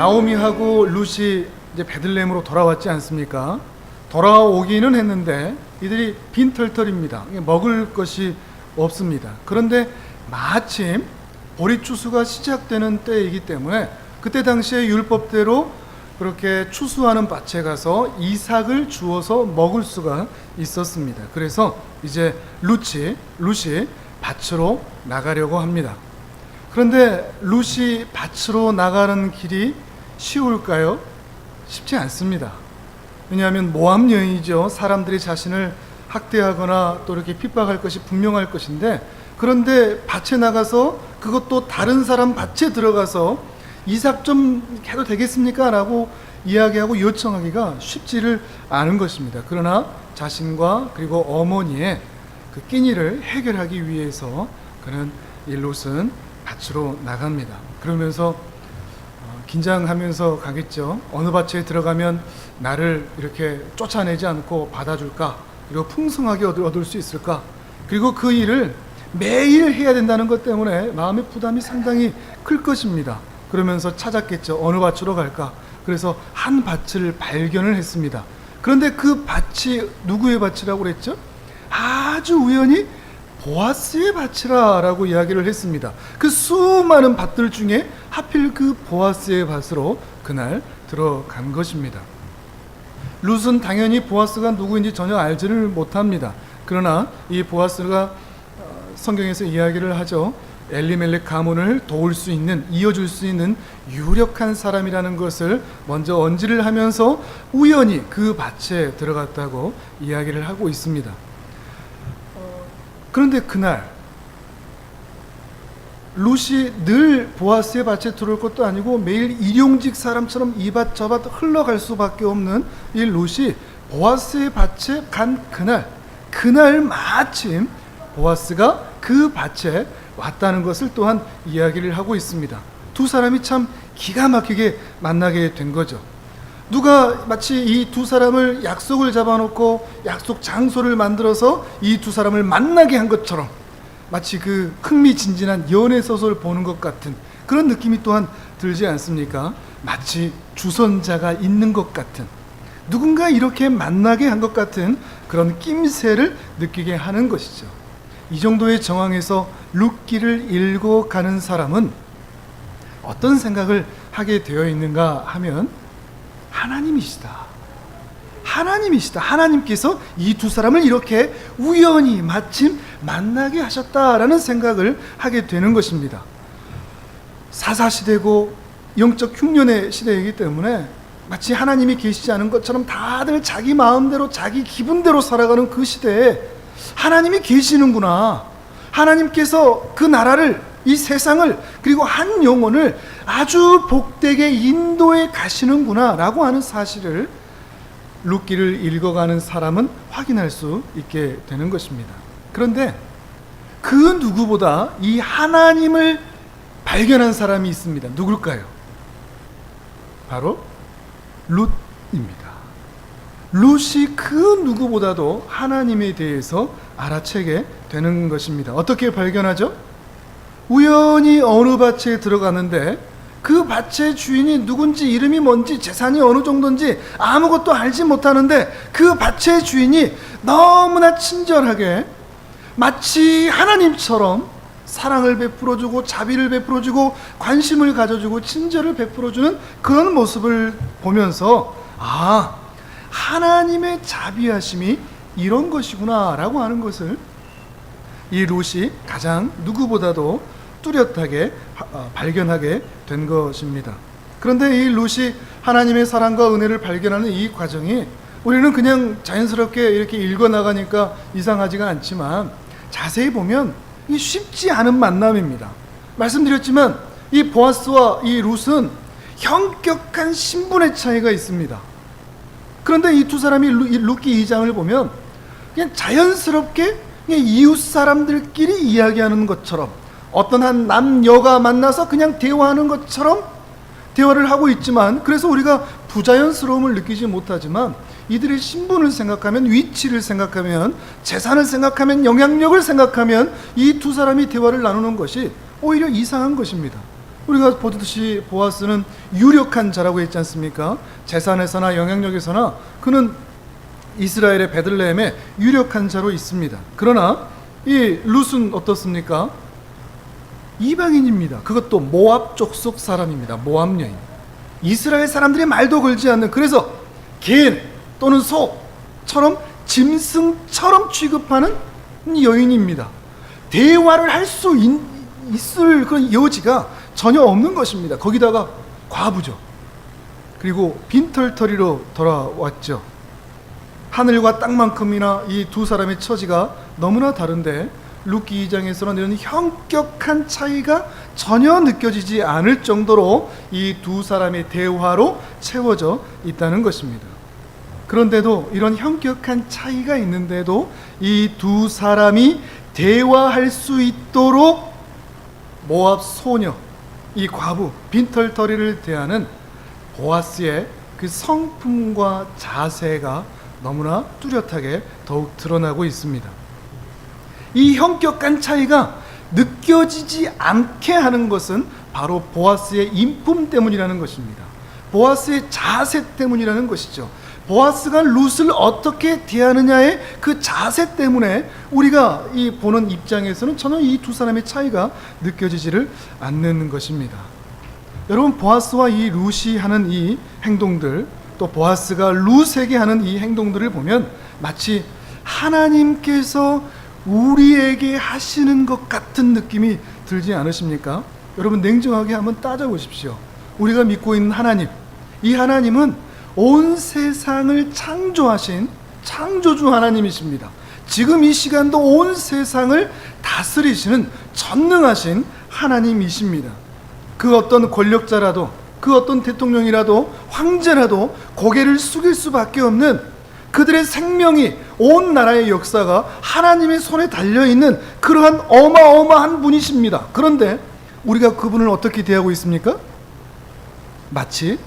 나오미하고 룻이 이제 베들레헴으로 돌아왔지 않습니까? 돌아오기는 했는데 이들이 빈털털입니다. 먹을 것이 없습니다. 그런데 마침 보리 추수가 시작되는 때이기 때문에 그때 당시에 율법대로 그렇게 추수하는 밭에 가서 이삭을 주워서 먹을 수가 있었습니다. 그래서 이제 룻이 밭으로 나가려고 합니다. 그런데 룻이 밭으로 나가는 길이 쉬울까요? 쉽지 않습니다. 왜냐하면 모함 여인이죠. 사람들이 자신을 학대하거나 또 이렇게 핍박할 것이 분명할 것인데, 그런데 밭에 나가서, 그것도 다른 사람 밭에 들어가서 이삭 좀 해도 되겠습니까? 라고 이야기하고 요청하기가 쉽지를 않은 것입니다. 그러나 자신과 그리고 어머니의 그 끼니를 해결하기 위해서 그는 이 롯은 밭으로 나갑니다. 그러면서 긴장하면서 가겠죠. 어느 밭에 들어가면 나를 이렇게 쫓아내지 않고 받아줄까? 그리고 풍성하게 얻을 수 있을까? 그리고 그 일을 매일 해야 된다는 것 때문에 마음의 부담이 상당히 클 것입니다. 그러면서 찾았겠죠. 어느 밭으로 갈까? 그래서 한 밭을 발견을 했습니다. 그런데 그 밭이 누구의 밭이라고 그랬죠? 아주 우연히 보아스의 밭이라 라고 이야기를 했습니다. 그 수많은 밭들 중에 하필 그 보아스의 밭으로 그날 들어간 것입니다. 룻은 당연히 보아스가 누구인지 전혀 알지를 못합니다. 그러나 이 보아스가 성경에서 이야기를 하죠. 엘리멜렉 가문을 도울 수 있는, 이어줄 수 있는 유력한 사람이라는 것을 먼저 언지를 하면서 우연히 그 밭에 들어갔다고 이야기를 하고 있습니다. 그런데 그날 룻이 늘 보아스의 밭에 들어올 것도 아니고 매일 일용직 사람처럼 이 밭 저 밭 흘러갈 수밖에 없는 이 룻이 보아스의 밭에 간 그날 마침 보아스가 그 밭에 왔다는 것을 또한 이야기를 하고 있습니다. 두 사람이 참 기가 막히게 만나게 된 거죠. 누가 마치 이 두 사람을 약속을 잡아놓고 약속 장소를 만들어서 이 두 사람을 만나게 한 것처럼, 마치 그 흥미진진한 연애 소설을 보는 것 같은 그런 느낌이 또한 들지 않습니까? 마치 주선자가 있는 것 같은, 누군가 이렇게 만나게 한 것 같은 그런 낌새를 느끼게 하는 것이죠. 이 정도의 정황에서 룻기를 읽어가는 사람은 어떤 생각을 하게 되어 있는가 하면, 하나님이시다. 하나님께서 이 두 사람을 이렇게 우연히 마침 만나게 하셨다라는 생각을 하게 되는 것입니다. 사사시대고 영적 흉년의 시대이기 때문에 마치 하나님이 계시지 않은 것처럼 다들 자기 마음대로 자기 기분대로 살아가는 그 시대에 하나님이 계시는구나, 하나님께서 그 나라를, 이 세상을, 그리고 한 영혼을 아주 복되게 인도해 가시는구나 라고 하는 사실을 룻기를 읽어가는 사람은 확인할 수 있게 되는 것입니다. 그런데 그 누구보다 이 하나님을 발견한 사람이 있습니다. 누굴까요? 바로 룻입니다. 룻이 그 누구보다도 하나님에 대해서 알아채게 되는 것입니다. 어떻게 발견하죠? 우연히 어느 밭에 들어가는데 그 밭의 주인이 누군지, 이름이 뭔지, 재산이 어느 정도인지 아무것도 알지 못하는데 그 밭의 주인이 너무나 친절하게 마치 하나님처럼 사랑을 베풀어주고 자비를 베풀어주고 관심을 가져주고 친절을 베풀어주는 그런 모습을 보면서, 아, 하나님의 자비하심이 이런 것이구나 라고 하는 것을 이 룻이 가장 누구보다도 뚜렷하게 발견하게 된 것입니다. 그런데 이 룻이 하나님의 사랑과 은혜를 발견하는 이 과정이 우리는 그냥 자연스럽게 이렇게 읽어나가니까 이상하지가 않지만, 자세히 보면 이 쉽지 않은 만남입니다. 말씀드렸지만 이 보아스와 이 룻은 현격한 신분의 차이가 있습니다. 그런데 이 두 사람이 룻기 2장을 보면 그냥 자연스럽게 그냥 이웃 사람들끼리 이야기하는 것처럼, 어떤 한 남녀가 만나서 그냥 대화하는 것처럼 대화를 하고 있지만, 그래서 우리가 부자연스러움을 느끼지 못하지만 이들의 신분을 생각하면, 위치를 생각하면, 재산을 생각하면, 영향력을 생각하면 이 두 사람이 대화를 나누는 것이 오히려 이상한 것입니다. 우리가 보듯이 보아스는 유력한 자라고 했지 않습니까? 재산에서나 영향력에서나 그는 이스라엘의 베들레헴에 유력한 자로 있습니다. 그러나 이 룻은 어떻습니까? 이방인입니다. 그것도 모압 족속 사람입니다. 모압 여인. 이스라엘 사람들이 말도 걸지 않는, 그래서 개 또는 소처럼 짐승처럼 취급하는 여인입니다. 대화를 할 수 있을 그런 여지가 전혀 없는 것입니다. 거기다가 과부죠. 그리고 빈털터리로 돌아왔죠. 하늘과 땅만큼이나 이 두 사람의 처지가 너무나 다른데 룻기 2장에서는 이런 현격한 차이가 전혀 느껴지지 않을 정도로 이 두 사람의 대화로 채워져 있다는 것입니다. 그런데도 이런 현격한 차이가 있는데도 이 두 사람이 대화할 수 있도록 모압 소녀, 이 과부, 빈털터리를 대하는 보아스의 그 성품과 자세가 너무나 뚜렷하게 더욱 드러나고 있습니다. 이 현격한 차이가 느껴지지 않게 하는 것은 바로 보아스의 인품 때문이라는 것입니다. 보아스의 자세 때문이라는 것이죠. 보아스가 룻을 어떻게 대하느냐의 그 자세 때문에 우리가 이 보는 입장에서는 전혀 이 두 사람의 차이가 느껴지지를 않는 것입니다. 여러분, 보아스와 이 룻이 하는 이 행동들, 또 보아스가 룻에게 하는 이 행동들을 보면 마치 하나님께서 우리에게 하시는 것 같은 느낌이 들지 않으십니까? 여러분, 냉정하게 한번 따져보십시오. 우리가 믿고 있는 하나님, 이 하나님은 온 세상을 창조하신 창조주 하나님이십니다. 지금 이 시간도 온 세상을 다스리시는 전능하신 하나님이십니다. 그 어떤 권력자라도, 그 어떤 대통령이라도, 황제라도 고개를 숙일 수밖에 없는, 그들의 생명이, 온 나라의 역사가 하나님의 손에 달려있는 그러한 어마어마한 분이십니다. 그런데 우리가 그분을 어떻게 대하고 있습니까? 마치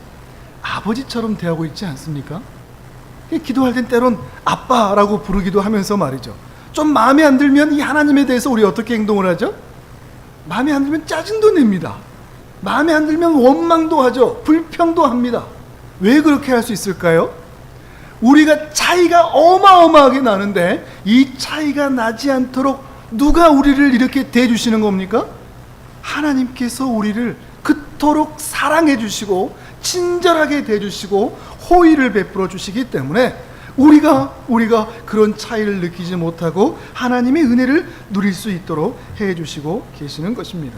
아버지처럼 대하고 있지 않습니까? 기도할 땐 때론 아빠라고 부르기도 하면서 말이죠. 좀 마음에 안 들면 이 하나님에 대해서 우리 어떻게 행동을 하죠? 마음에 안 들면 짜증도 냅니다. 마음에 안 들면 원망도 하죠. 불평도 합니다. 왜 그렇게 할 수 있을까요? 우리가 차이가 어마어마하게 나는데 이 차이가 나지 않도록 누가 우리를 이렇게 대해주시는 겁니까? 하나님께서 우리를 그토록 사랑해 주시고 친절하게 대해주시고 호의를 베풀어 주시기 때문에 우리가 그런 차이를 느끼지 못하고 하나님의 은혜를 누릴 수 있도록 해주시고 계시는 것입니다.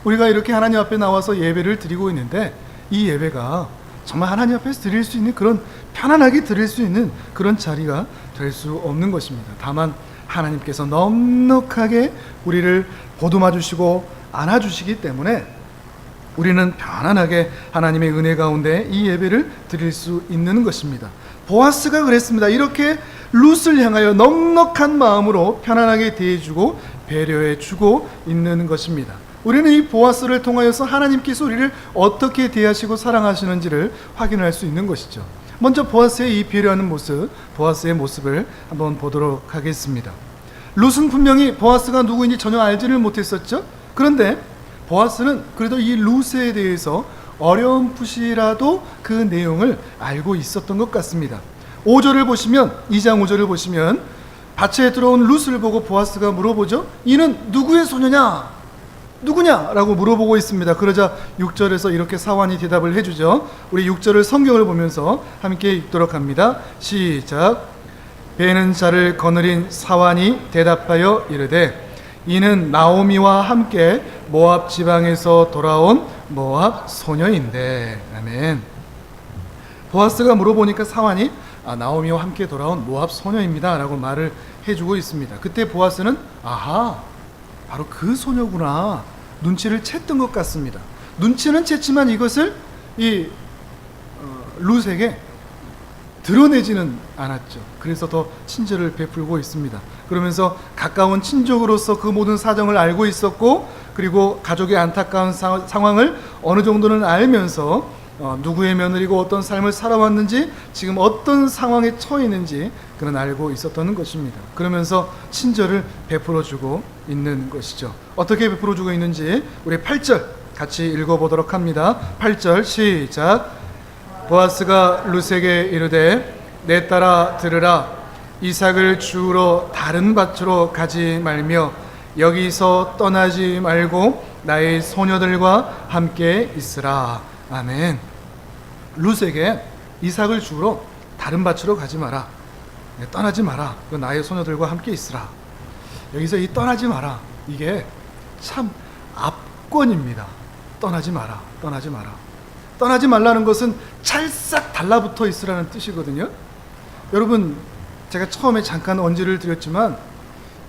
우리가 이렇게 하나님 앞에 나와서 예배를 드리고 있는데 이 예배가 정말 하나님 앞에서 드릴 수 있는, 그런 편안하게 드릴 수 있는 그런 자리가 될 수 없는 것입니다. 다만 하나님께서 넉넉하게 우리를 보듬어 주시고 안아주시기 때문에 우리는 편안하게 하나님의 은혜 가운데 이 예배를 드릴 수 있는 것입니다. 보아스가 그랬습니다. 이렇게 룻을 향하여 넉넉한 마음으로 편안하게 대해주고 배려해주고 있는 것입니다. 우리는 이 보아스를 통하여서 하나님께서 우리를 어떻게 대하시고 사랑하시는지를 확인할 수 있는 것이죠. 먼저 보아스의 이 배려하는 모습, 보아스의 모습을 한번 보도록 하겠습니다. 룻은 분명히 보아스가 누구인지 전혀 알지를 못했었죠. 그런데 보아스는 그래도 이 룻에 대해서 어렴풋이라도 그 내용을 알고 있었던 것 같습니다. 5절을 보시면, 2장 5절을 보시면 밭에 들어온 룻을 보고 보아스가 물어보죠. 이는 누구의 소녀냐? 누구냐라고 물어보고 있습니다. 그러자 6절에서 이렇게 사환이 대답을 해주죠. 우리 6절을 성경을 보면서 함께 읽도록 합니다. 시작. 베는 자를 거느린 사환이 대답하여 이르되 이는 나오미와 함께 모압 지방에서 돌아온 모압 소녀인데. 아멘. 보아스가 물어보니까 사환이 나오미와 함께 돌아온 모압 소녀입니다 라고 말을 해주고 있습니다. 그때 보아스는 아하, 바로 그 소녀구나, 눈치를 챘던 것 같습니다. 눈치는 챘지만 이것을 이 룻에게 드러내지는 않았죠. 그래서 더 친절을 베풀고 있습니다. 그러면서 가까운 친족으로서 그 모든 사정을 알고 있었고, 그리고 가족의 안타까운 상황을 어느 정도는 알면서 누구의 며느리고 어떤 삶을 살아왔는지, 지금 어떤 상황에 처해 있는지 그는 알고 있었던 것입니다. 그러면서 친절을 베풀어주고 있는 것이죠. 어떻게 베풀어주고 있는지 우리 8절 같이 읽어보도록 합니다. 8절 시작. 보아스가 룻에게 이르되 내 딸아 들으라. 이삭을 주우러 다른 밭으로 가지 말며 여기서 떠나지 말고 나의 소녀들과 함께 있으라. 아멘. 룻에게 이삭을 주우러 다른 밭으로 가지 마라. 떠나지 마라. 나의 소녀들과 함께 있으라. 여기서 이 떠나지 마라, 이게 참 압권입니다. 떠나지 마라, 떠나지 마라. 떠나지 말라는 것은 찰싹 달라붙어 있으라는 뜻이거든요. 여러분, 제가 처음에 잠깐 언지를 드렸지만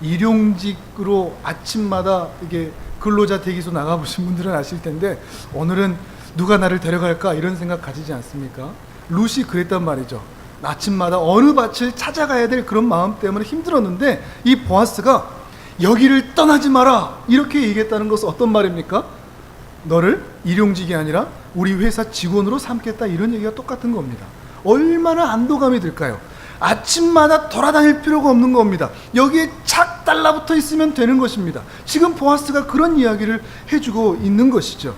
일용직으로 아침마다 이게 근로자 대기소 나가보신 분들은 아실 텐데 오늘은 누가 나를 데려갈까 이런 생각 가지지 않습니까? 룻이 그랬단 말이죠. 아침마다 어느 밭을 찾아가야 될 그런 마음 때문에 힘들었는데 이 보아스가 여기를 떠나지 마라 이렇게 얘기했다는 것은 어떤 말입니까? 너를 일용직이 아니라 우리 회사 직원으로 삼겠다, 이런 얘기가 똑같은 겁니다. 얼마나 안도감이 들까요? 아침마다 돌아다닐 필요가 없는 겁니다. 여기에 착 달라붙어 있으면 되는 것입니다. 지금 보아스가 그런 이야기를 해주고 있는 것이죠.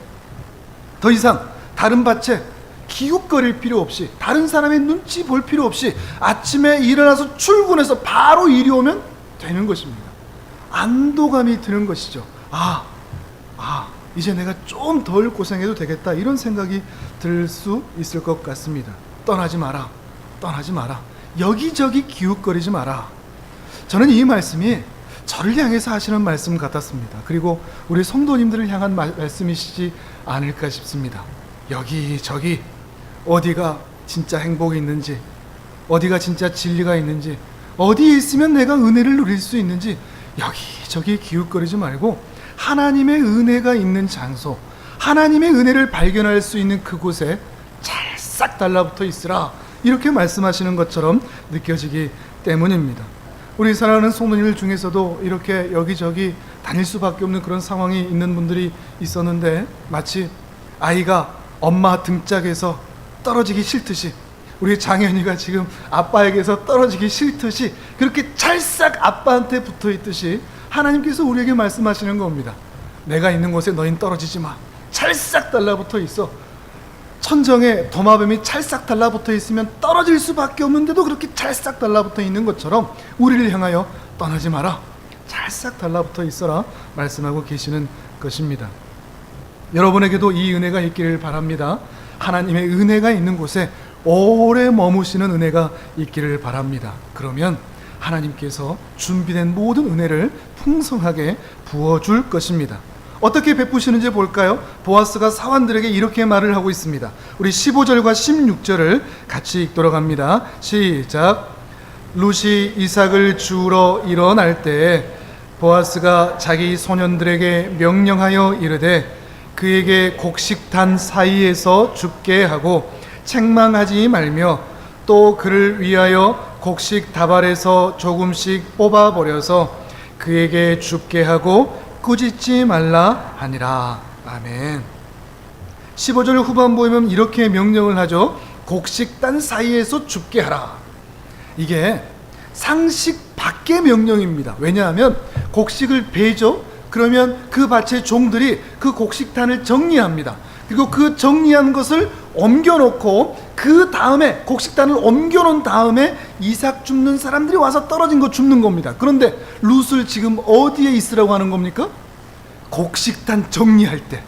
더 이상 다른 밭에 기웃거릴 필요 없이, 다른 사람의 눈치 볼 필요 없이 아침에 일어나서 출근해서 바로 이리 오면 되는 것입니다. 안도감이 드는 것이죠. 이제 내가 좀 덜 고생해도 되겠다, 이런 생각이 들 수 있을 것 같습니다. 떠나지 마라, 떠나지 마라. 여기저기 기웃거리지 마라. 저는 이 말씀이 저를 향해서 하시는 말씀 같았습니다. 그리고 우리 성도님들을 향한 말씀이시지 않을까 싶습니다. 여기저기 어디가 진짜 행복이 있는지, 어디가 진짜 진리가 있는지, 어디에 있으면 내가 은혜를 누릴 수 있는지 여기저기 기웃거리지 말고 하나님의 은혜가 있는 장소, 하나님의 은혜를 발견할 수 있는 그곳에 찰싹 달라붙어 있으라, 이렇게 말씀하시는 것처럼 느껴지기 때문입니다. 우리 사랑하는 성도님들 중에서도 이렇게 여기저기 다닐 수밖에 없는 그런 상황이 있는 분들이 있었는데, 마치 아이가 엄마 등짝에서 떨어지기 싫듯이, 우리 장현이가 지금 아빠에게서 떨어지기 싫듯이 그렇게 찰싹 아빠한테 붙어 있듯이 하나님께서 우리에게 말씀하시는 겁니다. 내가 있는 곳에 너희는 떨어지지 마. 찰싹 달라붙어 있어. 천정에 도마뱀이 찰싹 달라붙어 있으면 떨어질 수밖에 없는데도 그렇게 찰싹 달라붙어 있는 것처럼 우리를 향하여 떠나지 마라, 찰싹 달라붙어 있어라 말씀하고 계시는 것입니다. 여러분에게도 이 은혜가 있기를 바랍니다. 하나님의 은혜가 있는 곳에 오래 머무시는 은혜가 있기를 바랍니다. 그러면 하나님께서 준비된 모든 은혜를 풍성하게 부어줄 것입니다. 어떻게 베푸시는지 볼까요? 보아스가 사환들에게 이렇게 말을 하고 있습니다. 우리 15절과 16절을 같이 읽도록 합니다. 시작. 룻이 이삭을 주우러 일어날 때에 보아스가 자기 소년들에게 명령하여 이르되 그에게 곡식단 사이에서 죽게 하고 책망하지 말며 또 그를 위하여 곡식 다발에서 조금씩 뽑아버려서 그에게 죽게 하고 꾸짖지 말라 하니라. 아멘. 15절 후반부에는 이렇게 명령을 하죠. 곡식단 사이에서 죽게 하라. 이게 상식 밖의 명령입니다. 왜냐하면 곡식을 베죠. 그러면 그 밭의 종들이 그 곡식단을 정리합니다. 그리고 그 정리한 것을 옮겨놓고 그 다음에 곡식단을 옮겨놓은 다음에 이삭 줍는 사람들이 와서 떨어진 거 줍는 겁니다. 그런데 룻을 지금 어디에 있으라고 하는 겁니까? 곡식단 정리할 때.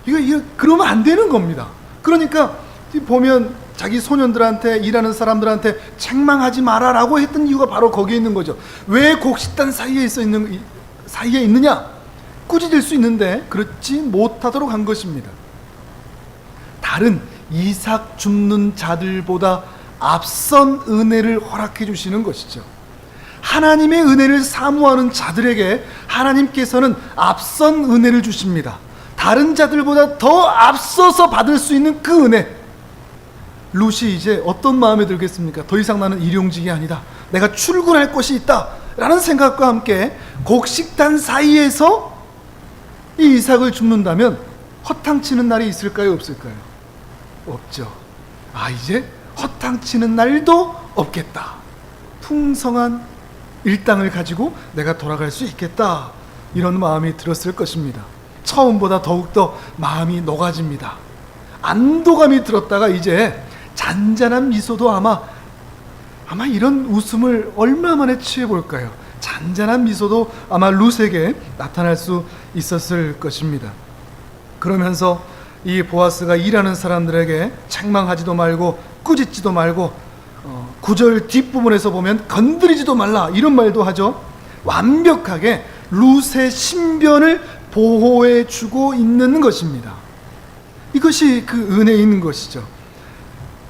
이거 그러면 안 되는 겁니다. 그러니까 보면 자기 소년들한테, 일하는 사람들한테 책망하지 마라라고 했던 이유가 바로 거기에 있는 거죠. 왜 곡식단 사이에 있느냐? 꾸짖을 수 있는데 그렇지 못하도록 한 것입니다. 다른 이삭 줍는 자들보다 앞선 은혜를 허락해 주시는 것이죠. 하나님의 은혜를 사모하는 자들에게 하나님께서는 앞선 은혜를 주십니다. 다른 자들보다 더 앞서서 받을 수 있는 그 은혜. 룻이 이제 어떤 마음에 들겠습니까? 더 이상 나는 일용직이 아니다, 내가 출근할 곳이 있다 라는 생각과 함께 곡식단 사이에서 이 이삭을 줍는다면 허탕치는 날이 있을까요? 없을까요? 없죠. 이제 허탕치는 날도 없겠다. 풍성한 일당을 가지고 내가 돌아갈 수 있겠다, 이런 마음이 들었을 것입니다. 처음보다 더욱더 마음이 녹아집니다. 안도감이 들었다가 이제 잔잔한 미소도 아마 이런 웃음을 얼마 만에 취해볼까요? 잔잔한 미소도 아마 룻에게 나타날 수 있었을 것입니다. 그러면서 이 보아스가 일하는 사람들에게 책망하지도 말고 꾸짖지도 말고 9절 뒷부분에서 보면 건드리지도 말라 이런 말도 하죠. 완벽하게 룻의 신변을 보호해 주고 있는 것입니다. 이것이 그 은혜인 것이죠.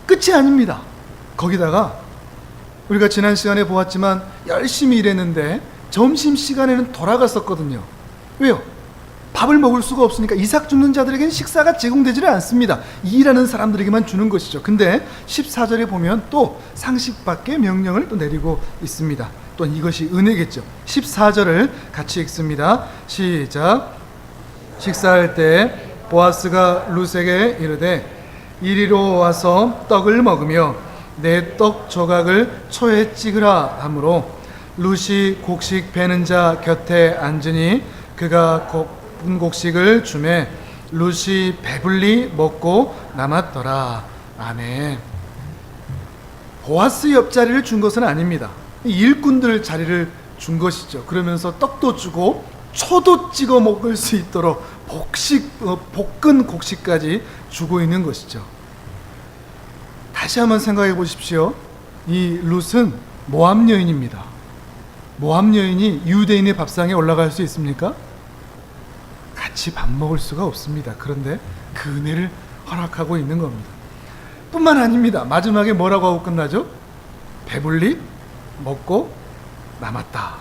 끝이 아닙니다. 거기다가 우리가 지난 시간에 보았지만 열심히 일했는데 점심시간에는 돌아갔었거든요. 왜요? 밥을 먹을 수가 없으니까 이삭 줍는 자들에게는 식사가 제공되지를 않습니다. 일하는 사람들에게만 주는 것이죠. 근데 14절에 보면 또 상식 밖의 명령을 또 내리고 있습니다. 또 이것이 은혜겠죠. 14절을 같이 읽습니다. 시작. 식사할 때 보아스가 룻에게 이르되 이리로 와서 떡을 먹으며 내 떡 조각을 초에 찍으라 하므로 룻이 곡식 베는 자 곁에 앉으니 그가 굽은 곡식을 주매 룻이 배불리 먹고 남았더라. 아멘. 보아스 옆자리를 준 것은 아닙니다. 일꾼들 자리를 준 것이죠. 그러면서 떡도 주고 초도 찍어 먹을 수 있도록 볶은 곡식까지 주고 있는 것이죠. 다시 한번 생각해 보십시오. 이 룻은 모압 여인입니다. 모압 여인이 유대인의 밥상에 올라갈 수 있습니까? 같이 밥 먹을 수가 없습니다. 그런데 그 은혜를 허락하고 있는 겁니다. 뿐만 아닙니다. 마지막에 뭐라고 하고 끝나죠? 배불리 먹고 남았다.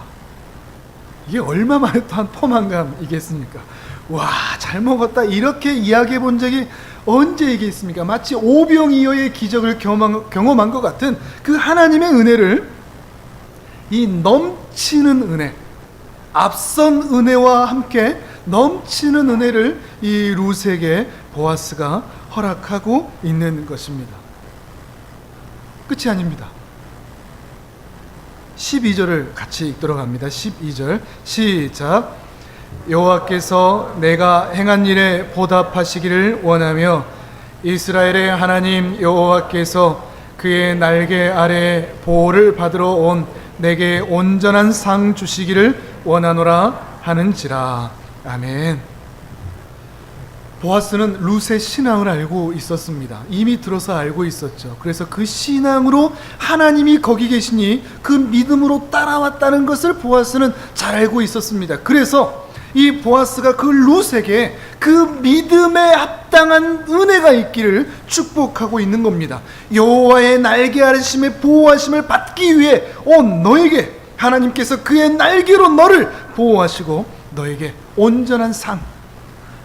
이게 얼마만에 또한 포만감이겠습니까? 와, 잘 먹었다 이렇게 이야기해 본 적이 언제 있겠습니까? 마치 오병이어의 기적을 경험한 것 같은 그 하나님의 은혜를, 이 넘치는 은혜, 앞선 은혜와 함께 넘치는 은혜를 이 룻에게 보아스가 허락하고 있는 것입니다. 끝이 아닙니다. 12절을 같이 읽도록 합니다. 12절 시작. 여호와께서 내가 행한 일에 보답하시기를 원하며 이스라엘의 하나님 여호와께서 그의 날개 아래 보호를 받으러 온 내게 온전한 상 주시기를 원하노라 하는지라. 아멘. 보아스는 룻의 신앙을 알고 있었습니다. 이미 들어서 알고 있었죠. 그래서 그 신앙으로 하나님이 거기 계시니 그 믿음으로 따라왔다는 것을 보아스는 잘 알고 있었습니다. 그래서 이 보아스가 그 룻에게 그 믿음에 합당한 은혜가 있기를 축복하고 있는 겁니다. 여호와의 날개 아래심의 보호하심을 받기 위해 너에게 하나님께서 그의 날개로 너를 보호하시고 너에게 온전한 상,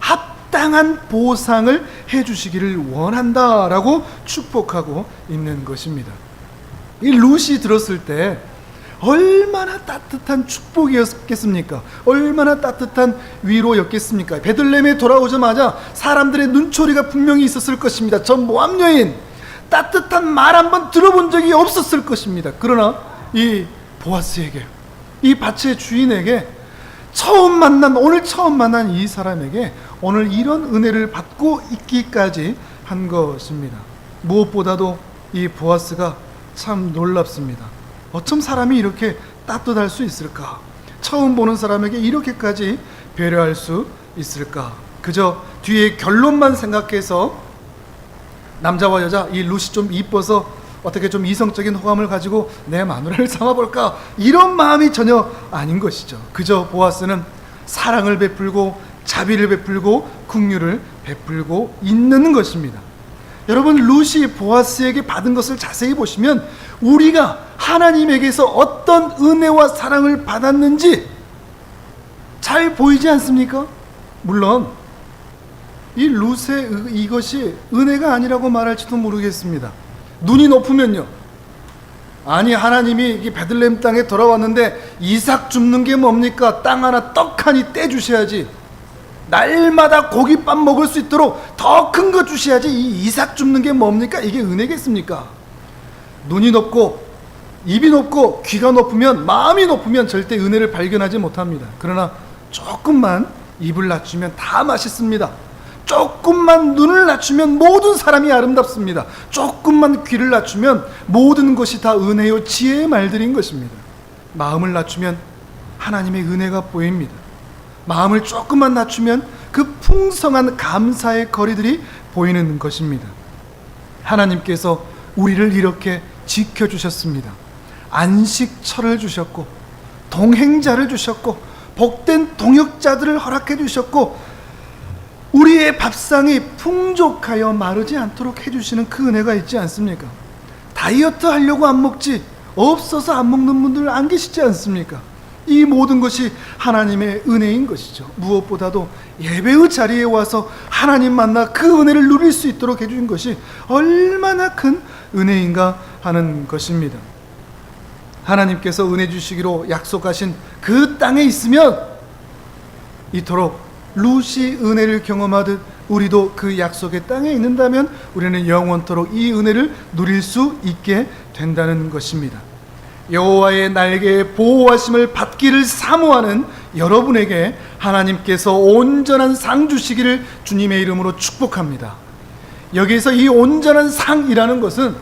합당한 보상을 해주시기를 원한다라고 축복하고 있는 것입니다. 이 룻이 들었을 때 얼마나 따뜻한 축복이었겠습니까? 얼마나 따뜻한 위로였겠습니까? 베들레헴에 돌아오자마자 사람들의 눈초리가 분명히 있었을 것입니다. 저 모압 여인 따뜻한 말 한번 들어본 적이 없었을 것입니다. 그러나 이 보아스에게, 이 밭의 주인에게 오늘 처음 만난 이 사람에게 오늘 이런 은혜를 받고 있기까지 한 것입니다. 무엇보다도 이 보아스가 참 놀랍습니다. 어쩜 사람이 이렇게 따뜻할 수 있을까? 처음 보는 사람에게 이렇게까지 배려할 수 있을까? 그저 뒤에 결론만 생각해서 남자와 여자, 이 룻이 좀 이뻐서 어떻게 좀 이성적인 호감을 가지고 내 마누라를 삼아볼까? 이런 마음이 전혀 아닌 것이죠. 그저 보아스는 사랑을 베풀고 자비를 베풀고 긍휼을 베풀고 있는 것입니다. 여러분, 룻이 보아스에게 받은 것을 자세히 보시면 우리가 하나님에게서 어떤 은혜와 사랑을 받았는지 잘 보이지 않습니까? 물론 이 룻의 이것이 은혜가 아니라고 말할지도 모르겠습니다. 눈이 높으면요, 아니 하나님이 베들레헴 땅에 돌아왔는데 이삭 줍는 게 뭡니까? 땅 하나 떡 하니 떼주셔야지, 날마다 고깃밥 먹을 수 있도록 더 큰 거 주셔야지, 이 이삭 줍는 게 뭡니까? 이게 은혜겠습니까? 눈이 높고 입이 높고 귀가 높으면, 마음이 높으면 절대 은혜를 발견하지 못합니다. 그러나 조금만 입을 낮추면 다 맛있습니다. 조금만 눈을 낮추면 모든 사람이 아름답습니다. 조금만 귀를 낮추면 모든 것이 다 은혜요 지혜의 말들인 것입니다. 마음을 낮추면 하나님의 은혜가 보입니다. 마음을 조금만 낮추면 그 풍성한 감사의 거리들이 보이는 것입니다. 하나님께서 우리를 이렇게 지켜주셨습니다. 안식처를 주셨고 동행자를 주셨고 복된 동역자들을 허락해 주셨고 우리의 밥상이 풍족하여 마르지 않도록 해주시는 그 은혜가 있지 않습니까? 다이어트 하려고 안 먹지 없어서 안 먹는 분들 안 계시지 않습니까? 이 모든 것이 하나님의 은혜인 것이죠. 무엇보다도 예배의 자리에 와서 하나님 만나 그 은혜를 누릴 수 있도록 해주신 것이 얼마나 큰 은혜인가 하는 것입니다. 하나님께서 은혜 주시기로 약속하신 그 땅에 있으면 이토록 룻이 은혜를 경험하듯 우리도 그 약속의 땅에 있는다면 우리는 영원토록 이 은혜를 누릴 수 있게 된다는 것입니다. 여호와의 날개의 보호하심을 받기를 사모하는 여러분에게 하나님께서 온전한 상 주시기를 주님의 이름으로 축복합니다. 여기에서 이 온전한 상이라는 것은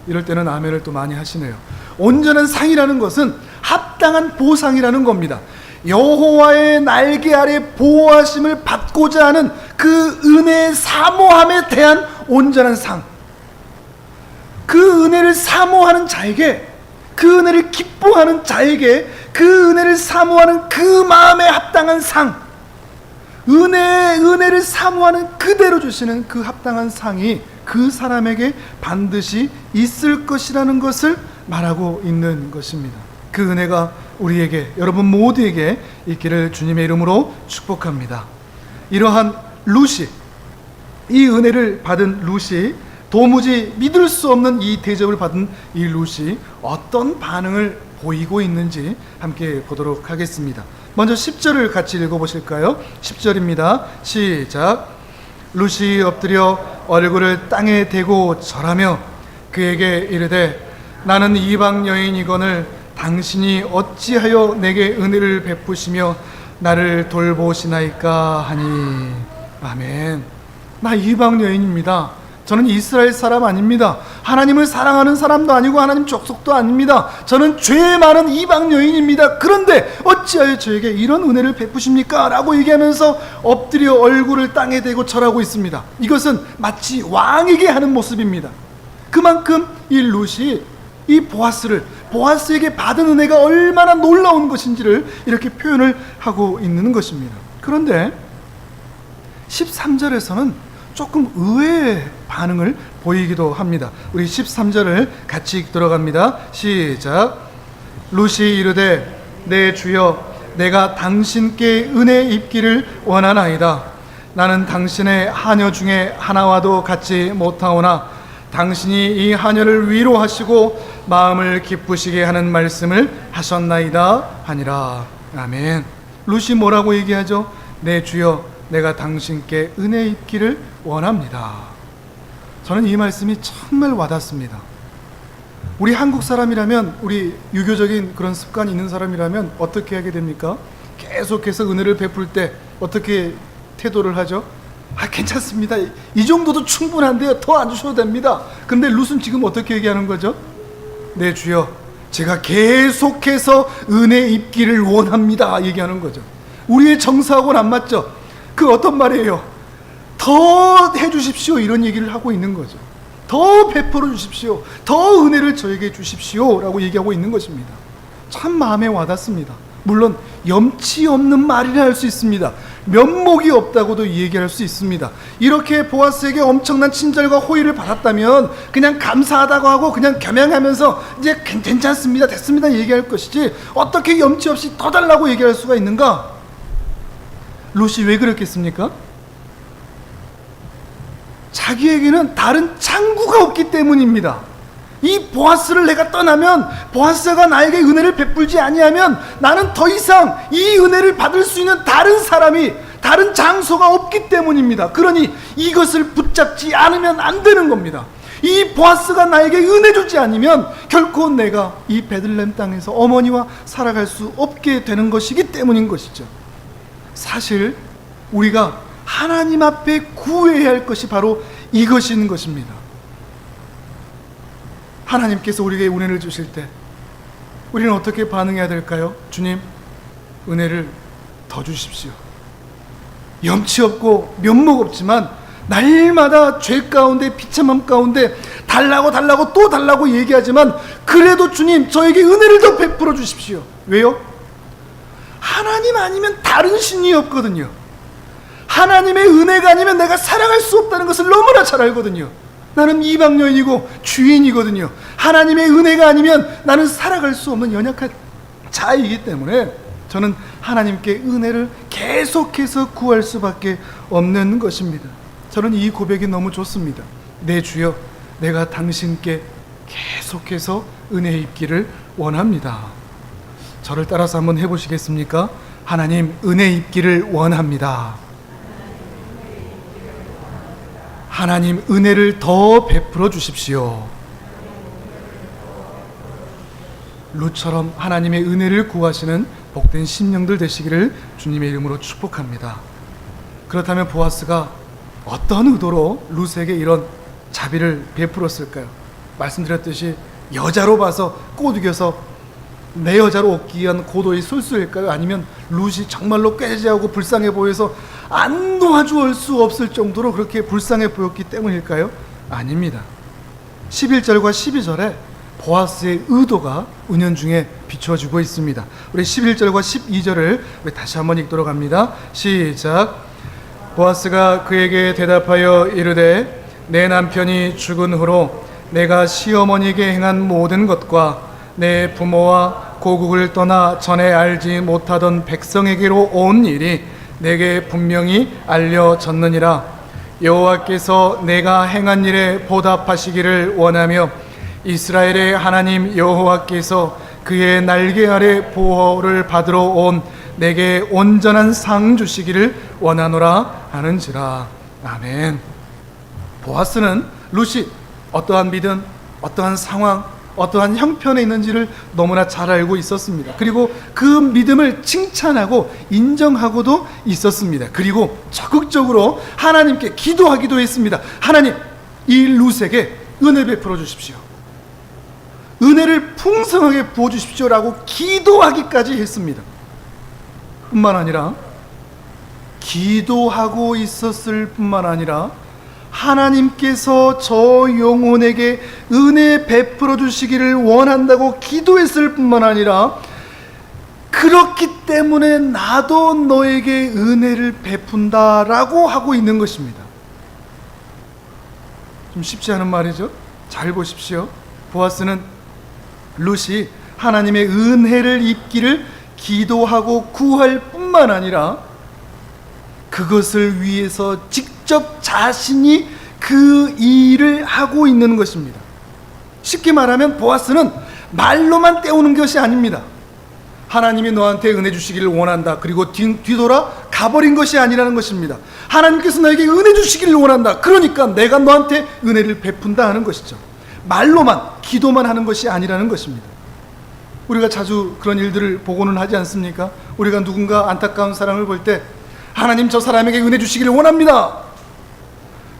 이럴 때는 아멘을 또 많이 하시네요. 온전한 상이라는 것은 합당한 보상이라는 겁니다. 여호와의 날개 아래 보호하심을 받고자 하는 그 은혜의 사모함에 대한 온전한 상, 그 은혜를 사모하는 자에게, 그 은혜를 기뻐하는 자에게 그 은혜를 사모하는 그 마음에 합당한 상, 은혜를 사모하는 그대로 주시는 그 합당한 상이 그 사람에게 반드시 있을 것이라는 것을 말하고 있는 것입니다. 그 은혜가 우리에게, 여러분 모두에게 있기를 주님의 이름으로 축복합니다. 이러한 룻이, 이 은혜를 받은 룻이, 도무지 믿을 수 없는 이 대접을 받은 이 룻이 어떤 반응을 보이고 있는지 함께 보도록 하겠습니다. 먼저 10절을 같이 읽어보실까요? 10절입니다. 시작. 룻이 엎드려 얼굴을 땅에 대고 절하며 그에게 이르되 나는 이방 여인이거늘 당신이 어찌하여 내게 은혜를 베푸시며 나를 돌보시나이까 하니. 아멘. 나 이방 여인입니다. 저는 이스라엘 사람 아닙니다. 하나님을 사랑하는 사람도 아니고 하나님 족속도 아닙니다. 저는 죄 많은 이방 여인입니다. 그런데 어찌하여 저에게 이런 은혜를 베푸십니까? 라고 얘기하면서 엎드려 얼굴을 땅에 대고 절하고 있습니다. 이것은 마치 왕에게 하는 모습입니다. 그만큼 이 룻이 이 보아스에게 받은 은혜가 얼마나 놀라운 것인지를 이렇게 표현을 하고 있는 것입니다. 그런데 13절에서는 조금 의외의 반응을 보이기도 합니다. 우리 13절을 같이 들어갑니다. 시작. 룻이 이르되 내 주여 내가 당신께 은혜 입기를 원하나이다. 나는 당신의 하녀 중에 하나와도 같지 못하오나 당신이 이 하녀를 위로하시고 마음을 기쁘시게 하는 말씀을 하셨나이다 하니라. 아멘. 룻이 뭐라고 얘기하죠? 내 주여 내가 당신께 은혜 입기를 원합니다. 저는 이 말씀이 정말 와닿습니다. 우리 한국 사람이라면, 우리 유교적인 그런 습관이 있는 사람이라면 어떻게 하게 됩니까? 계속해서 은혜를 베풀 때 어떻게 태도를 하죠? 괜찮습니다. 이 정도도 충분한데요. 더 안 주셔도 됩니다. 근데 룻은 지금 어떻게 얘기하는 거죠? 네 주여 제가 계속해서 은혜 입기를 원합니다 얘기하는 거죠. 우리의 정서하고는 안 맞죠? 그 어떤 말이에요? 더 해주십시오 이런 얘기를 하고 있는 거죠. 더 베풀어 주십시오, 더 은혜를 저에게 주십시오 라고 얘기하고 있는 것입니다. 참 마음에 와닿습니다. 물론 염치 없는 말이라 할 수 있습니다. 면목이 없다고도 얘기할 수 있습니다. 이렇게 보아스에게 엄청난 친절과 호의를 받았다면 그냥 감사하다고 하고 그냥 겸양하면서 이제 괜찮습니다, 됐습니다 얘기할 것이지 어떻게 염치 없이 더 달라고 얘기할 수가 있는가? 룻이 왜 그랬겠습니까? 자기에게는 다른 창구가 없기 때문입니다. 이 보아스를 내가 떠나면, 보아스가 나에게 은혜를 베풀지 아니하면 나는 더 이상 이 은혜를 받을 수 있는 다른 사람이, 다른 장소가 없기 때문입니다. 그러니 이것을 붙잡지 않으면 안 되는 겁니다. 이 보아스가 나에게 은혜 주지 않으면 결코 내가 이 베들레헴 땅에서 어머니와 살아갈 수 없게 되는 것이기 때문인 것이죠. 사실 우리가 하나님 앞에 구해야 할 것이 바로 이것인 것입니다. 하나님께서 우리에게 은혜를 주실 때 우리는 어떻게 반응해야 될까요? 주님, 은혜를 더 주십시오. 염치 없고 면목 없지만 날마다 죄 가운데 비참함 가운데 달라고 또 달라고 얘기하지만 그래도 주님, 저에게 은혜를 더 베풀어 주십시오. 왜요? 하나님 아니면 다른 신이 없거든요. 하나님의 은혜가 아니면 내가 살아갈 수 없다는 것을 너무나 잘 알거든요. 나는 이방 여인이고 주인이거든요. 하나님의 은혜가 아니면 나는 살아갈 수 없는 연약한 자이기 때문에 저는 하나님께 은혜를 계속해서 구할 수밖에 없는 것입니다. 저는 이 고백이 너무 좋습니다. 내 주여, 내가 당신께 계속해서 은혜 입기를 원합니다. 저를 따라서 한번 해보시겠습니까? 하나님, 은혜 입기를 원합니다. 하나님, 은혜를 더 베풀어 주십시오. 룻처럼 하나님의 은혜를 구하시는 복된 심령들 되시기를 주님의 이름으로 축복합니다. 그렇다면 보아스가 어떤 의도로 룻에게 이런 자비를 베풀었을까요? 말씀드렸듯이 여자로 봐서 꼬드겨서 내 여자로 얻기 위한 고도의 술수일까요? 아니면 룻이 정말로 꾀지하고 불쌍해 보여서 안 도와줄 수 없을 정도로 그렇게 불쌍해 보였기 때문일까요? 아닙니다. 11절과 12절에 보아스의 의도가 은연중에 비춰지고 있습니다. 우리 11절과 12절을 우리 다시 한번 읽도록 합니다. 시작. 보아스가 그에게 대답하여 이르되 내 남편이 죽은 후로 내가 시어머니에게 행한 모든 것과 내 부모와 고국을 떠나 전에 알지 못하던 백성에게로 온 일이 내게 분명히 알려졌느니라. 여호와께서 내가 행한 일에 보답하시기를 원하며 이스라엘의 하나님 여호와께서 그의 날개 아래 보호를 받으러 온 내게 온전한 상 주시기를 원하노라 하는지라. 아멘. 보아스는 룻이 어떠한 믿음, 어떠한 상황, 어떠한 형편에 있는지를 너무나 잘 알고 있었습니다. 그리고 그 믿음을 칭찬하고 인정하고도 있었습니다. 그리고 적극적으로 하나님께 기도하기도 했습니다. 하나님, 이 룻에게 은혜 베풀어 주십시오. 은혜를 풍성하게 부어 주십시오라고 기도하기까지 했습니다. 뿐만 아니라 기도하고 있었을 뿐만 아니라 하나님께서 저 영혼에게 은혜 베풀어 주시기를 원한다고 기도했을 뿐만 아니라 그렇기 때문에 나도 너에게 은혜를 베푼다라고 하고 있는 것입니다. 좀 쉽지 않은 말이죠. 잘 보십시오. 보아스는 룻이 하나님의 은혜를 입기를 기도하고 구할 뿐만 아니라 그것을 위해서 직접 자신이 그 일을 하고 있는 것입니다. 쉽게 말하면 보아스는 말로만 때우는 것이 아닙니다. 하나님이 너한테 은혜 주시기를 원한다. 그리고 뒤돌아 가버린 것이 아니라는 것입니다. 하나님께서 너에게 은혜 주시기를 원한다. 그러니까 내가 너한테 은혜를 베푼다 하는 것이죠. 말로만, 기도만 하는 것이 아니라는 것입니다. 우리가 자주 그런 일들을 보고는 하지 않습니까? 우리가 누군가 안타까운 사람을 볼 때 하나님, 저 사람에게 은혜 주시기를 원합니다.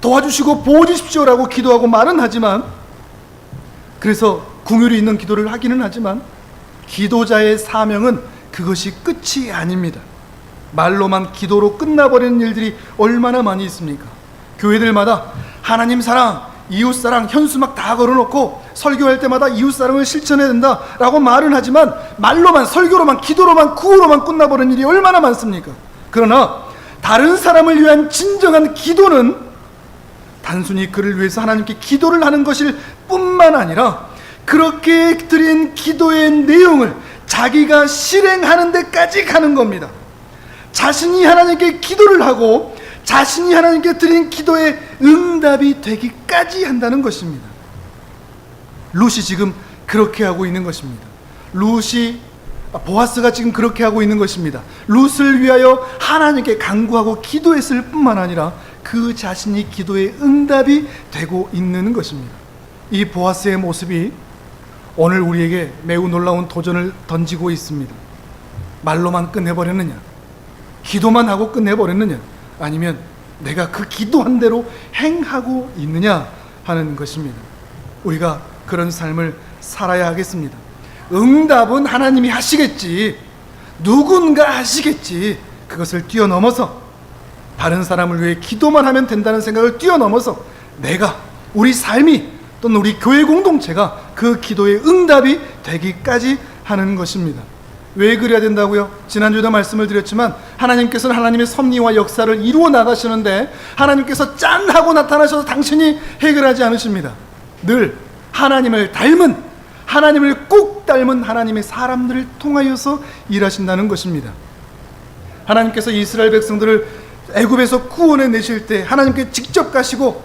도와주시고 보호 주십시오라고 기도하고 말은 하지만, 그래서 긍휼이 있는 기도를 하기는 하지만 기도자의 사명은 그것이 끝이 아닙니다. 말로만 기도로 끝나버리는 일들이 얼마나 많이 있습니까? 교회들마다 하나님 사랑, 이웃 사랑, 현수막 다 걸어놓고 설교할 때마다 이웃 사랑을 실천해야 된다라고 말은 하지만 말로만, 설교로만, 기도로만, 구호로만 끝나버리는 일이 얼마나 많습니까? 그러나 다른 사람을 위한 진정한 기도는 단순히 그를 위해서 하나님께 기도를 하는 것일 뿐만 아니라 그렇게 드린 기도의 내용을 자기가 실행하는 데까지 가는 겁니다. 자신이 하나님께 기도를 하고 자신이 하나님께 드린 기도의 응답이 되기까지 한다는 것입니다. 룻이 지금 그렇게 하고 있는 것입니다. 보아스가 지금 그렇게 하고 있는 것입니다. 룻을 위하여 하나님께 간구하고 기도했을 뿐만 아니라 그 자신이 기도의 응답이 되고 있는 것입니다. 이 보아스의 모습이 오늘 우리에게 매우 놀라운 도전을 던지고 있습니다. 말로만 끝내버렸느냐? 기도만 하고 끝내버렸느냐? 아니면 내가 그 기도한 대로 행하고 있느냐 하는 것입니다. 우리가 그런 삶을 살아야 하겠습니다. 응답은 하나님이 하시겠지, 누군가 하시겠지, 그것을 뛰어넘어서 다른 사람을 위해 기도만 하면 된다는 생각을 뛰어넘어서 내가, 우리 삶이 또는 우리 교회 공동체가 그 기도의 응답이 되기까지 하는 것입니다. 왜 그래야 된다고요? 지난주에도 말씀을 드렸지만 하나님께서는 하나님의 섭리와 역사를 이루어 나가시는데 하나님께서 짠 하고 나타나셔서 당신이 해결하지 않으십니다. 늘 하나님을 닮은, 하나님을 꼭 닮은 하나님의 사람들을 통하여서 일하신다는 것입니다. 하나님께서 이스라엘 백성들을 애굽에서 구원해 내실 때 하나님께 직접 가시고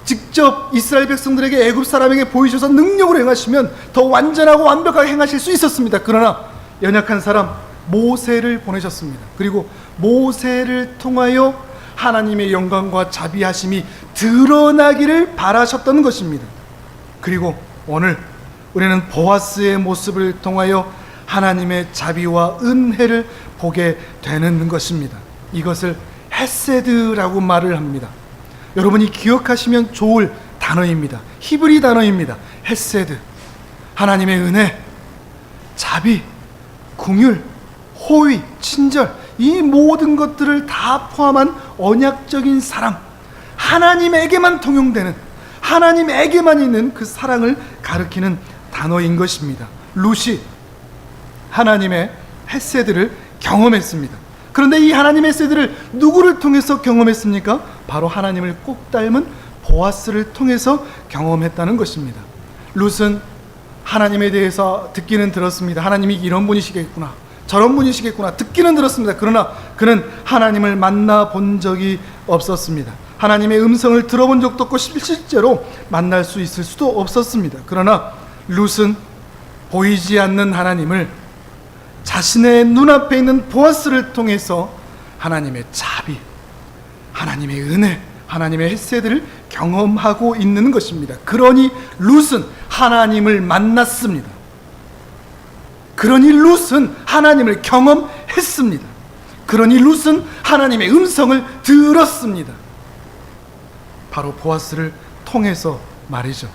직접 이스라엘 백성들에게 애굽 사람에게 보이셔서 능력으로 행하시면 더 완전하고 완벽하게 행하실 수 있었습니다. 그러나 연약한 사람 모세를 보내셨습니다. 그리고 모세를 통하여 하나님의 영광과 자비하심이 드러나기를 바라셨던 것입니다. 그리고 오늘 우리는 보아스의 모습을 통하여 하나님의 자비와 은혜를 보게 되는 것입니다. 이것을 헤세드라고 말을 합니다. 여러분이 기억하시면 좋을 단어입니다. 히브리 단어입니다. 헤세드. 하나님의 은혜, 자비, 긍휼, 호의, 친절, 이 모든 것들을 다 포함한 언약적인 사랑, 하나님에게만 통용되는, 하나님에게만 있는 그 사랑을 가리키는 단어인 것입니다. 룻이 하나님의 헤세드를 경험했습니다. 그런데 이 하나님의 헤세드를 누구를 통해서 경험했습니까? 바로 하나님을 꼭 닮은 보아스를 통해서 경험했다는 것입니다. 룻은 하나님에 대해서 듣기는 들었습니다. 하나님이 이런 분이시겠구나, 저런 분이시겠구나 듣기는 들었습니다. 그러나 그는 하나님을 만나본 적이 없었습니다. 하나님의 음성을 들어본 적도 없고 실제로 만날 수 있을 수도 없었습니다. 그러나 룻은 보이지 않는 하나님을 자신의 눈앞에 있는 보아스를 통해서 하나님의 자비, 하나님의 은혜, 하나님의 헤세드를 경험하고 있는 것입니다. 그러니 룻은 하나님을 만났습니다. 그러니 룻은 하나님을 경험했습니다. 그러니 룻은 하나님의 음성을 들었습니다. 바로 보아스를 통해서 말이죠.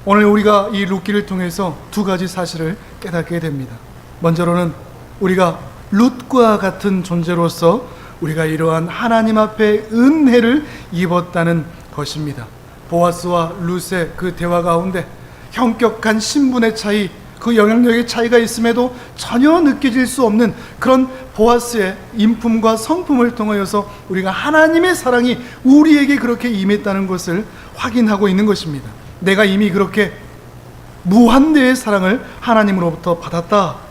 오늘 우리가 이 룻기를 통해서 두 가지 사실을 깨닫게 됩니다. 먼저로는 우리가 룻과 같은 존재로서 우리가 이러한 하나님 앞에 은혜를 입었다는 것입니다. 보아스와 룻의 그 대화 가운데 형격한 신분의 차이, 그 영향력의 차이가 있음에도 전혀 느껴질 수 없는 그런 보아스의 인품과 성품을 통하여서 우리가 하나님의 사랑이 우리에게 그렇게 임했다는 것을 확인하고 있는 것입니다. 내가 이미 그렇게 무한대의 사랑을 하나님으로부터 받았다.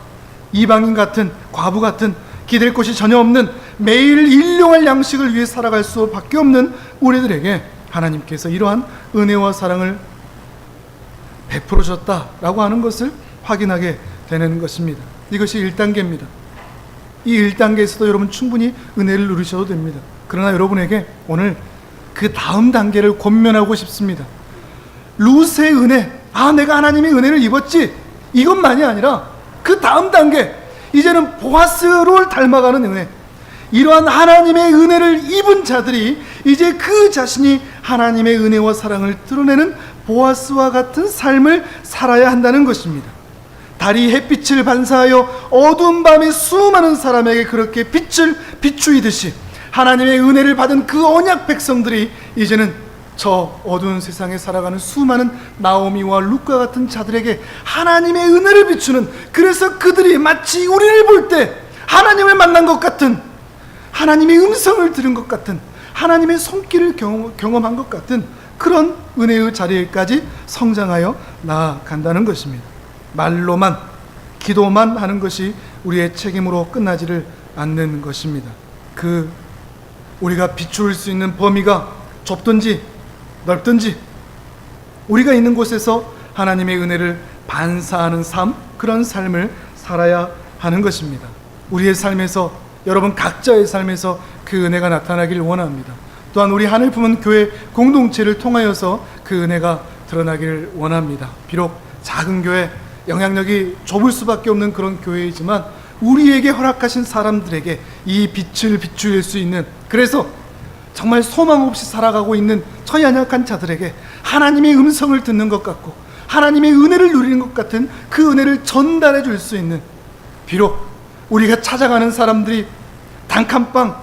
이방인 같은, 과부 같은, 기댈 곳이 전혀 없는, 매일 일용할 양식을 위해 살아갈 수밖에 없는 우리들에게 하나님께서 이러한 은혜와 사랑을 베풀어 주셨다라고 하는 것을 확인하게 되는 것입니다. 이것이 1단계입니다. 이 1단계에서도 여러분 충분히 은혜를 누리셔도 됩니다. 그러나 여러분에게 오늘 그 다음 단계를 권면하고 싶습니다. 룻의 은혜, 내가 하나님의 은혜를 입었지, 이것만이 아니라 그 다음 단계, 이제는 보아스를 닮아가는 은혜, 이러한 하나님의 은혜를 입은 자들이 이제 그 자신이 하나님의 은혜와 사랑을 드러내는 보아스와 같은 삶을 살아야 한다는 것입니다. 달이 햇빛을 반사하여 어두운 밤에 수많은 사람에게 그렇게 빛을 비추이듯이 하나님의 은혜를 받은 그 언약 백성들이 이제는 저 어두운 세상에 살아가는 수많은 나오미와 룻과 같은 자들에게 하나님의 은혜를 비추는, 그래서 그들이 마치 우리를 볼 때 하나님을 만난 것 같은, 하나님의 음성을 들은 것 같은, 하나님의 손길을 경험한 것 같은 그런 은혜의 자리에까지 성장하여 나아간다는 것입니다. 말로만, 기도만 하는 것이 우리의 책임으로 끝나지를 않는 것입니다. 우리가 비출 수 있는 범위가 좁든지 넓든지 우리가 있는 곳에서 하나님의 은혜를 반사하는 삶, 그런 삶을 살아야 하는 것입니다. 우리의 삶에서, 여러분 각자의 삶에서 그 은혜가 나타나길 원합니다. 또한 우리 하늘 품은 교회 공동체를 통하여서 그 은혜가 드러나기를 원합니다. 비록 작은 교회, 영향력이 좁을 수밖에 없는 그런 교회이지만 우리에게 허락하신 사람들에게 이 빛을 비추일 수 있는, 그래서 정말 소망 없이 살아가고 있는 저 연약한 자들에게 하나님의 음성을 듣는 것 같고 하나님의 은혜를 누리는 것 같은 그 은혜를 전달해 줄 수 있는, 비록 우리가 찾아가는 사람들이 단칸방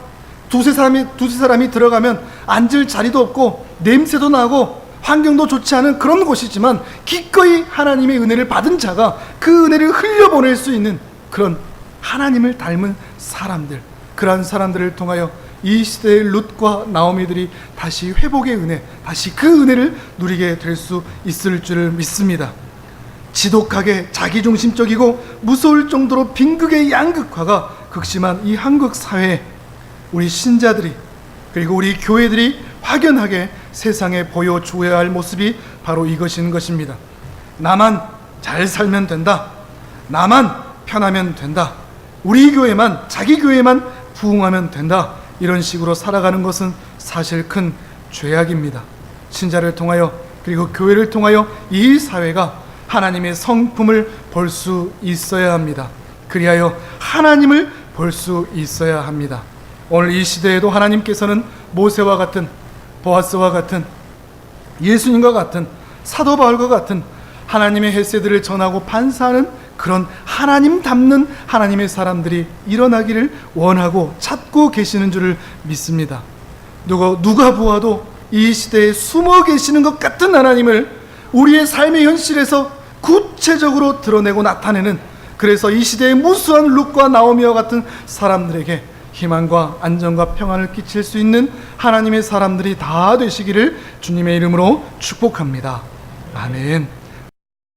두세 사람이 들어가면 앉을 자리도 없고 냄새도 나고 환경도 좋지 않은 그런 곳이지만 기꺼이 하나님의 은혜를 받은 자가 그 은혜를 흘려보낼 수 있는 그런 하나님을 닮은 사람들, 그러한 사람들을 통하여 이 시대의 룻과 나오미들이 다시 회복의 은혜, 다시 그 은혜를 누리게 될 수 있을 줄을 믿습니다. 지독하게 자기중심적이고 무서울 정도로 빈극의 양극화가 극심한 이 한국 사회에 우리 신자들이, 그리고 우리 교회들이 확연하게 세상에 보여주어야 할 모습이 바로 이것인 것입니다. 나만 잘 살면 된다, 나만 편하면 된다, 우리 교회만, 자기 교회만 부흥하면 된다, 이런 식으로 살아가는 것은 사실 큰 죄악입니다. 신자를 통하여, 그리고 교회를 통하여 이 사회가 하나님의 성품을 볼 수 있어야 합니다. 그리하여 하나님을 볼 수 있어야 합니다. 오늘 이 시대에도 하나님께서는 모세와 같은, 보아스와 같은, 예수님과 같은, 사도 바울과 같은 하나님의 헤세드를 전하고 반사하는 그런 하나님 닮는 하나님의 사람들이 일어나기를 원하고 찾고 계시는 줄을 믿습니다. 누가 보아도 이 시대에 숨어 계시는 것 같은 하나님을 우리의 삶의 현실에서 구체적으로 드러내고 나타내는, 그래서 이 시대의 무수한 룻과 나오미와 같은 사람들에게 희망과 안정과 평안을 끼칠 수 있는 하나님의 사람들이 다 되시기를 주님의 이름으로 축복합니다. 아멘.